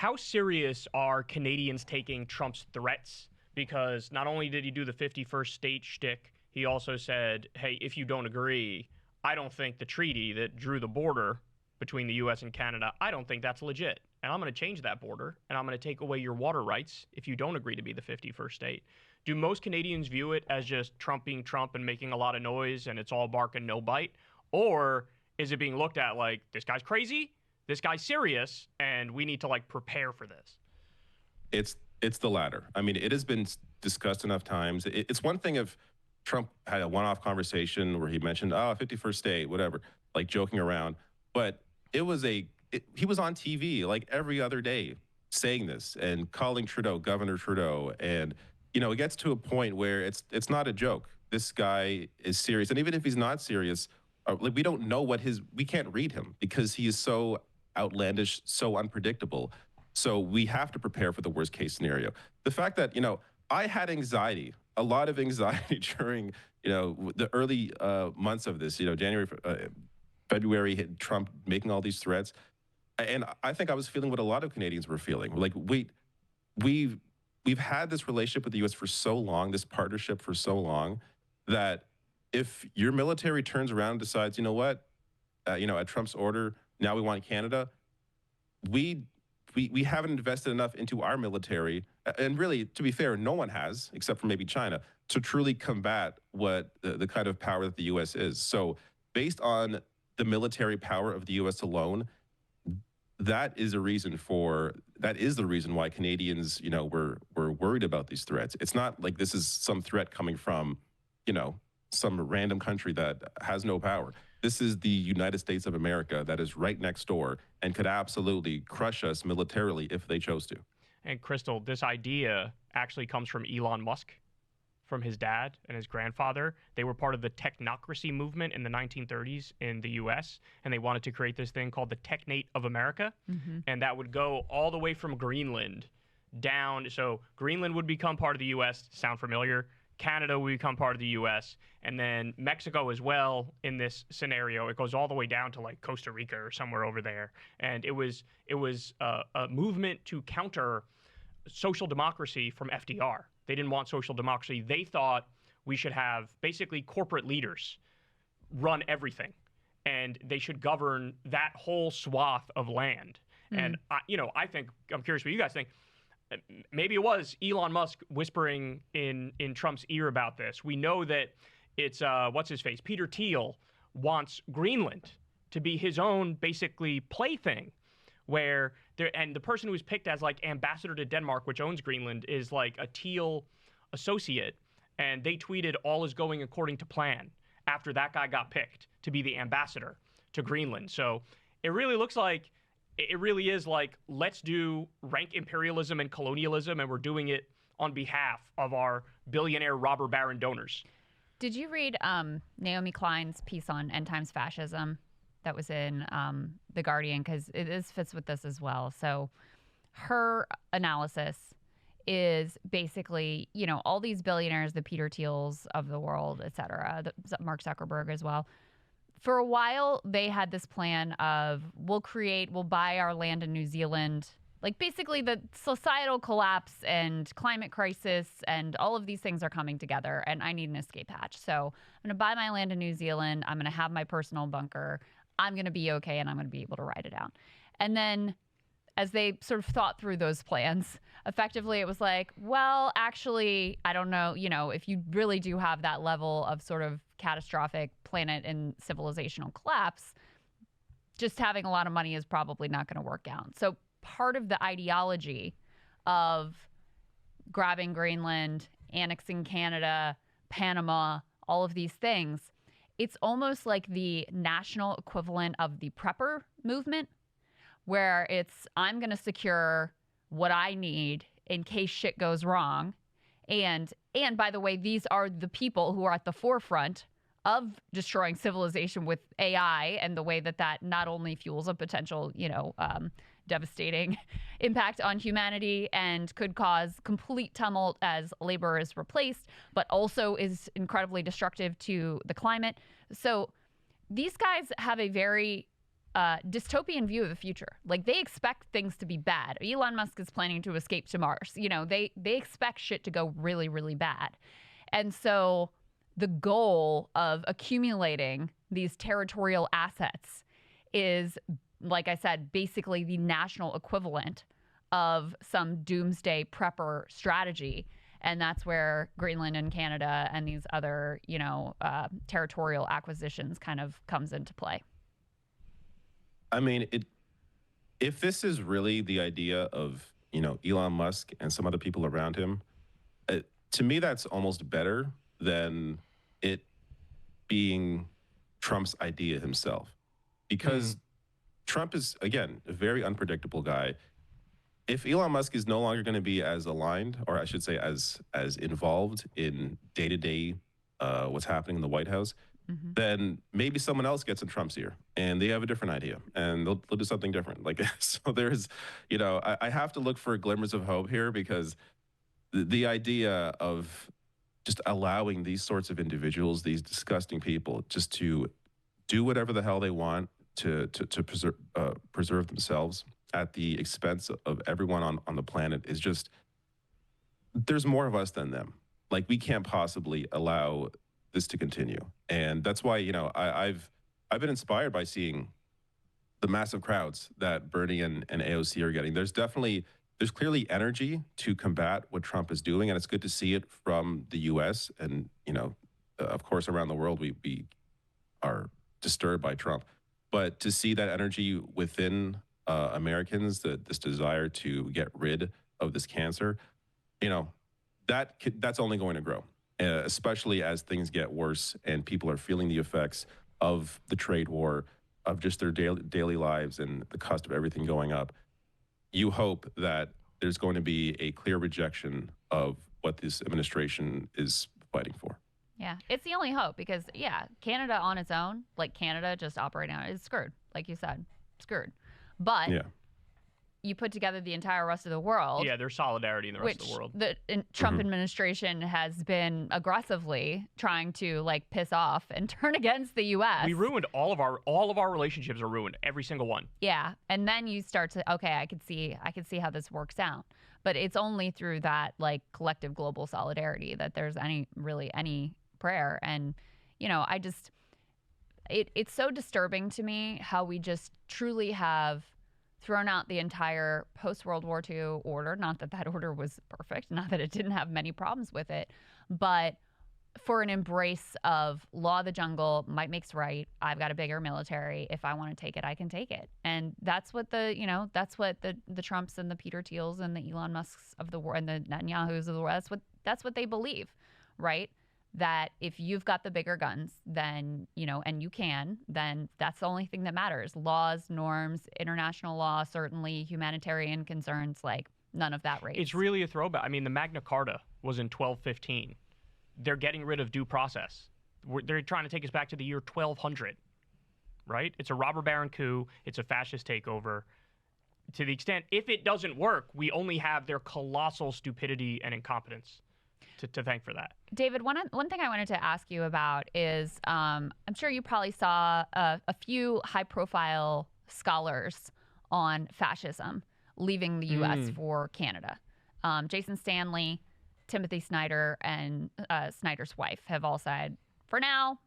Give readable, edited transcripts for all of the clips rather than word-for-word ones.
how serious are Canadians taking Trump's threats? Because not only did he do the 51st state shtick, he also said, hey, if you don't agree, I don't think the treaty that drew the border between the U.S. and Canada, I don't think that's legit. And I'm going to change that border, and I'm going to take away your water rights if you don't agree to be the 51st state. Do most Canadians view it as just Trump being Trump and making a lot of noise and it's all bark and no bite? Or is it being looked at like, this guy's crazy, this guy's serious, and we need to like prepare for this? It's the latter. I mean, it has been discussed enough times. It's one thing if Trump had a one-off conversation where he mentioned, 51st state, whatever, like joking around. But he was on TV like every other day saying this and calling Trudeau, Governor Trudeau. And, it gets to a point where it's not a joke. This guy is serious. And even if he's not serious, we don't know we can't read him because he is so outlandish, so unpredictable. So we have to prepare for the worst case scenario. The fact that, I had anxiety, a lot of anxiety during, the early months of this, January, February, hit Trump making all these threats. And I think I was feeling what a lot of Canadians were feeling. Like, we've had this relationship with the U.S. for so long, this partnership for so long, that if your military turns around and decides, you know what, at Trump's order, now we want Canada, we haven't invested enough into our military, and really, to be fair, no one has, except for maybe China, to truly combat what the kind of power that the U.S. is. So based on the military power of the U.S. alone, that is the reason why Canadians, were worried about these threats. It's not like this is some threat coming from, some random country that has no power. This is the United States of America that is right next door and could absolutely crush us militarily if they chose to. And Crystal, this idea actually comes from Elon Musk, from his dad and his grandfather. They were part of the technocracy movement in the 1930s in the US, and they wanted to create this thing called the Technate of America. Mm-hmm. And that would go all the way from Greenland down. So Greenland would become part of the US. Sound familiar? Canada would become part of the U.S., and then Mexico as well in this scenario. It goes all the way down to like Costa Rica or somewhere over there. And it was a movement to counter social democracy from FDR. They didn't want social democracy. They thought we should have basically corporate leaders run everything, and they should govern that whole swath of land. And I think, I'm curious what you guys think. Maybe it was Elon Musk whispering in Trump's ear about this. We know that it's, what's-his-face, Peter Thiel wants Greenland to be his own, basically, plaything, where and the person who was picked as, like, ambassador to Denmark, which owns Greenland, is, like, a Thiel associate, and they tweeted, all is going according to plan, after that guy got picked to be the ambassador to Greenland. So it really looks like it really is like, let's do rank imperialism and colonialism, and we're doing it on behalf of our billionaire robber baron donors. Did you read Naomi Klein's piece on end times fascism that was in The Guardian? Because it fits with this as well. So her analysis is basically, all these billionaires, the Peter Thiels of the world, et cetera, Mark Zuckerberg as well. For a while, they had this plan of we'll buy our land in New Zealand. Like basically the societal collapse and climate crisis and all of these things are coming together and I need an escape hatch. So I'm going to buy my land in New Zealand. I'm going to have my personal bunker. I'm going to be okay and I'm going to be able to ride it out. And then as they sort of thought through those plans, effectively it was like, well, actually, I don't know, if you really do have that level of sort of catastrophic planet and civilizational collapse, just having a lot of money is probably not going to work out. So part of the ideology of grabbing Greenland, annexing Canada, Panama, all of these things, it's almost like the national equivalent of the prepper movement, where it's, I'm going to secure what I need in case shit goes wrong. And by the way, these are the people who are at the forefront of destroying civilization with AI and the way that not only fuels a potential, devastating impact on humanity and could cause complete tumult as labor is replaced, but also is incredibly destructive to the climate. So these guys have a very dystopian view of the future. Like, they expect things to be bad. Elon Musk is planning to escape to Mars. You know, they expect shit to go really, really bad. And so the goal of accumulating these territorial assets is, like I said, basically the national equivalent of some doomsday prepper strategy. And that's where Greenland and Canada and these other, territorial acquisitions kind of comes into play. I mean, if this is really the idea of, Elon Musk and some other people around him, to me, that's almost better than it being Trump's idea himself. Because Trump is, again, a very unpredictable guy. If Elon Musk is no longer going to be as aligned, or I should say as involved in day-to-day what's happening in the White House, then maybe someone else gets in Trump's ear and they have a different idea and they'll do something different. Like, so there's, I have to look for glimmers of hope here, because the idea of just allowing these sorts of individuals, these disgusting people, just to do whatever the hell they want to preserve themselves at the expense of everyone on the planet is just, there's more of us than them. Like, we can't possibly allow this to continue. And that's why, I've been inspired by seeing the massive crowds that Bernie and AOC are getting. There's clearly energy to combat what Trump is doing, and it's good to see it from the U.S. And, of course, around the world, we are disturbed by Trump. But to see that energy within Americans, this desire to get rid of this cancer, that's only going to grow, especially as things get worse and people are feeling the effects of the trade war, of just their daily lives and the cost of everything going up. You hope that there's going to be a clear rejection of what this administration is fighting for. Yeah, it's the only hope, because, Canada on its own, like Canada just operating on it, is screwed. Like you said, screwed. But you put together the entire rest of the world. Yeah, there's solidarity in the rest of the world. The Trump administration has been aggressively trying to piss off and turn against the U.S. We ruined all of our relationships are ruined, every single one. Yeah, and then you start to, okay, I could see how this works out. But it's only through that collective global solidarity that there's any prayer. And it's so disturbing to me how we just truly have thrown out the entire post-World War II order. Not that order was perfect, not that it didn't have many problems with it, but for an embrace of law of the jungle, might makes right. I've got a bigger military. If I want to take it, I can take it. And that's what the Trumps and the Peter Thiels and the Elon Musks of the world and the Netanyahus of the world, that's what they believe, right? That if you've got the bigger guns, then, and you can, then that's the only thing that matters. Laws, norms, international law, certainly humanitarian concerns, none of that rates. It's really a throwback. I mean, the Magna Carta was in 1215. They're getting rid of due process. They're trying to take us back to the year 1200, right? It's a robber baron coup. It's a fascist takeover. To the extent, if it doesn't work, we only have their colossal stupidity and incompetence to thank for that. David, one thing I wanted to ask you about is I'm sure you probably saw a few high-profile scholars on fascism leaving the U.S. for Canada. Jason Stanley, Timothy Snyder, and Snyder's wife have all said, for now,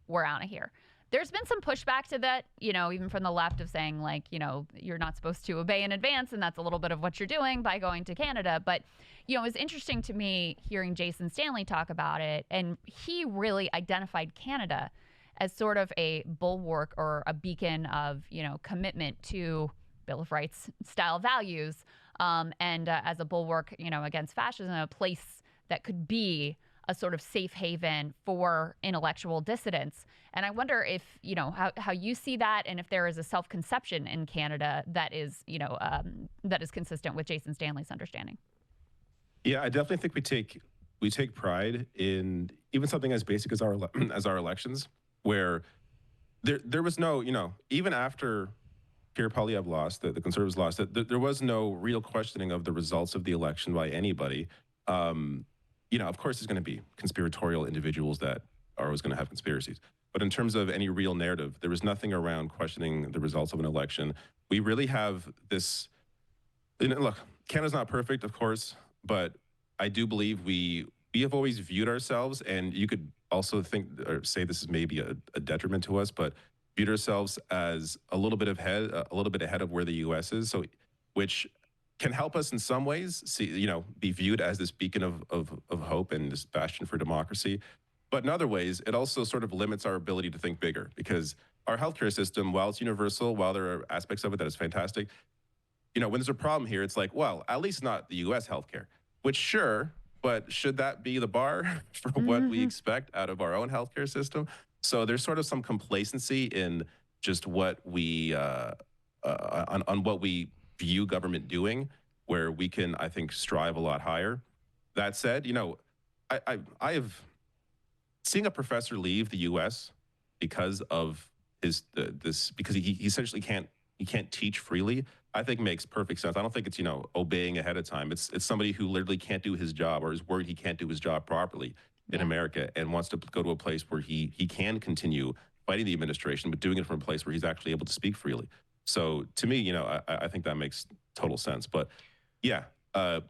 we're out of here. There's been some pushback to that, even from the left, of saying, you're not supposed to obey in advance, and that's a little bit of what you're doing by going to Canada. But, it was interesting to me hearing Jason Stanley talk about it, and he really identified Canada as sort of a bulwark or a beacon of, commitment to Bill of Rights style values, and as a bulwark, against fascism, a place that could be a sort of safe haven for intellectual dissidents. And I wonder if, how you see that, and if there is a self-conception in Canada that is, that is consistent with Jason Stanley's understanding. Yeah, I definitely think we take pride in even something as basic as our elections, where there was no, even after Pierre Poilievre lost, the Conservatives lost, there was no real questioning of the results of the election by anybody. Of course, there's going to be conspiratorial individuals that are always going to have conspiracies. But in terms of any real narrative, there was nothing around questioning the results of an election. We really have this. Look, Canada's not perfect, of course, but I do believe we have always viewed ourselves, and you could also think or say this is maybe a detriment to us, but viewed ourselves as a little bit ahead of where the U.S. is. So, which can help us in some ways, be viewed as this beacon of hope and this bastion for democracy. But in other ways, it also sort of limits our ability to think bigger, because our healthcare system, while it's universal, while there are aspects of it that is fantastic, when there's a problem here, it's like, well, at least not the U.S. healthcare, which sure, but should that be the bar for what we expect out of our own healthcare system? So there's sort of some complacency in just what we, on what we view government doing, where we can, I think, strive a lot higher. That said, I have seeing a professor leave the U.S. because of because he essentially can't teach freely, I think makes perfect sense. I don't think it's obeying ahead of time. It's somebody who literally can't do his job, or is worried he can't do his job properly in America, and wants to go to a place where he can continue fighting the administration, but doing it from a place where he's actually able to speak freely. So to me, I think that makes total sense. But yeah, I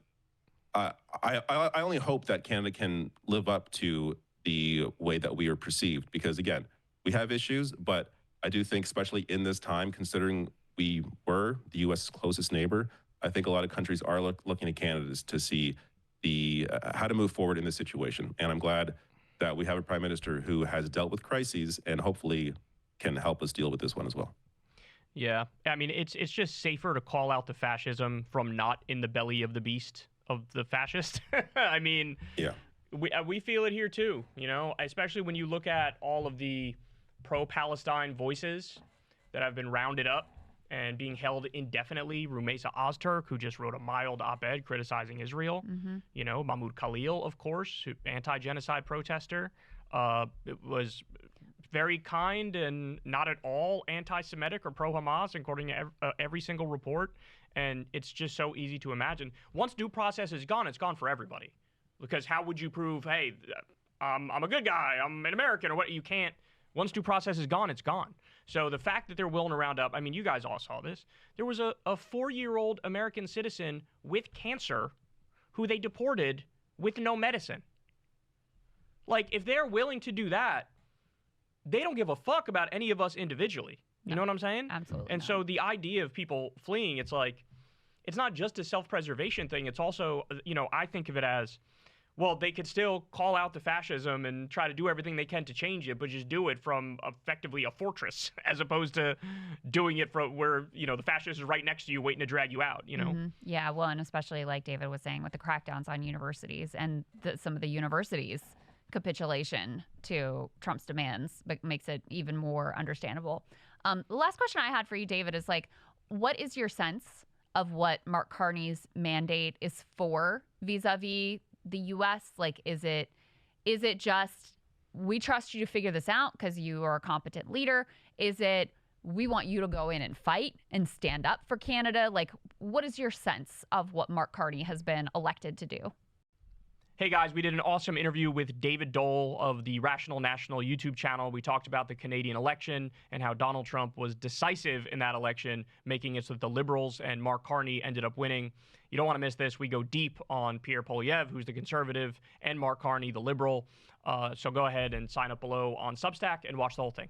only hope that Canada can live up to the way that we are perceived, because again, we have issues, but I do think, especially in this time, considering we were the U.S.'s closest neighbor, I think a lot of countries are looking at Canada to see how to move forward in this situation. And I'm glad that we have a prime minister who has dealt with crises and hopefully can help us deal with this one as well. Yeah, I mean, it's just safer to call out the fascism from not in the belly of the beast of the fascist. I mean, yeah, we feel it here too, especially when you look at all of the pro-Palestine voices that have been rounded up and being held indefinitely. Rumeysa Ozturk, who just wrote a mild op-ed criticizing Israel. Mahmoud Khalil, of course, anti-genocide protester, was very kind and not at all anti-Semitic or pro-Hamas, according to every single report. And it's just so easy to imagine. Once due process is gone, it's gone for everybody. Because how would you prove, hey, I'm a good guy, I'm an American, or what? You can't. Once due process is gone, it's gone. So the fact that they're willing to round up, I mean, you guys all saw this. There was a 4-year-old American citizen with cancer who they deported with no medicine. Like, if they're willing to do that, they don't give a fuck about any of us individually. You know what I'm saying? Absolutely. And so the idea of people fleeing, it's like, it's not just a self-preservation thing. It's also, I think of it as, well, they could still call out the fascism and try to do everything they can to change it, but just do it from effectively a fortress, as opposed to doing it from where, the fascist is right next to you waiting to drag you out, Yeah, well, and especially like David was saying with the crackdowns on universities and some of the universities' capitulation to Trump's demands makes it even more understandable. The last question I had for you, David, is like, what is your sense of what Mark Carney's mandate is for vis-a-vis the U.S.? Like, is it just, we trust you to figure this out because you are a competent leader? Is it, we want you to go in and fight and stand up for Canada? Like, what is your sense of what Mark Carney has been elected to do? Hey guys, we did an awesome interview with David Dole of the Rational National YouTube channel. We talked about the Canadian election and how Donald Trump was decisive in that election, making it so that the Liberals and Mark Carney ended up winning. You don't want to miss this. We go deep on Pierre Poilievre, who's the Conservative, and Mark Carney, the Liberal. So go ahead and sign up below on Substack and watch the whole thing.